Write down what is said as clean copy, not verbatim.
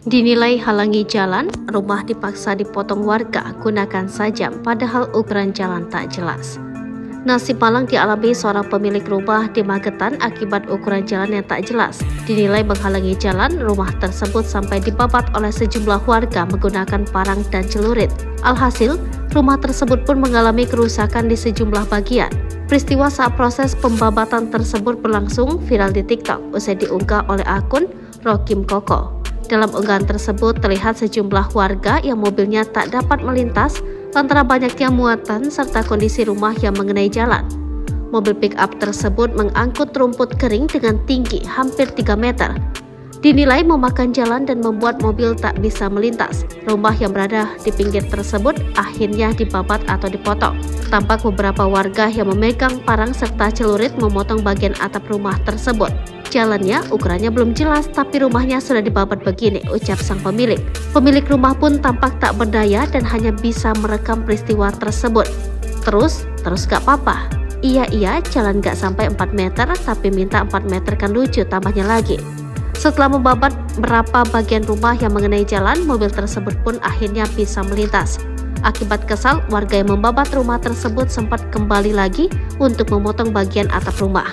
Dinilai halangi jalan, rumah dipaksa dipotong warga gunakan sajam padahal ukuran jalan tak jelas. Nasib malang dialami seorang pemilik rumah di Magetan akibat ukuran jalan yang tak jelas. Dinilai menghalangi jalan, rumah tersebut sampai dibabat oleh sejumlah warga menggunakan parang dan celurit. Alhasil, rumah tersebut pun mengalami kerusakan di sejumlah bagian. Peristiwa saat proses pembabatan tersebut berlangsung viral di TikTok usai diunggah oleh akun Rokim Koko. Dalam unggahan tersebut terlihat sejumlah warga yang mobilnya tak dapat melintas lantaran banyaknya muatan serta kondisi rumah yang mengenai jalan. Mobil pick-up tersebut mengangkut rumput kering dengan tinggi hampir 3 meter. Dinilai memakan jalan dan membuat mobil tak bisa melintas. Rumah yang berada di pinggir tersebut akhirnya dibabat atau dipotong. Tampak beberapa warga yang memegang parang serta celurit memotong bagian atap rumah tersebut. Jalannya ukurannya belum jelas tapi rumahnya sudah dibabat begini, ucap sang pemilik. Pemilik rumah pun tampak tak berdaya dan hanya bisa merekam peristiwa tersebut. Terus gak apa-apa. Iya, jalan gak sampai 4 meter tapi minta 4 meter kan lucu tambahnya lagi. Setelah membabat berapa bagian rumah yang mengenai jalan, mobil tersebut pun akhirnya bisa melintas. Akibat kesal, warga yang membabat rumah tersebut sempat kembali lagi untuk memotong bagian atap rumah.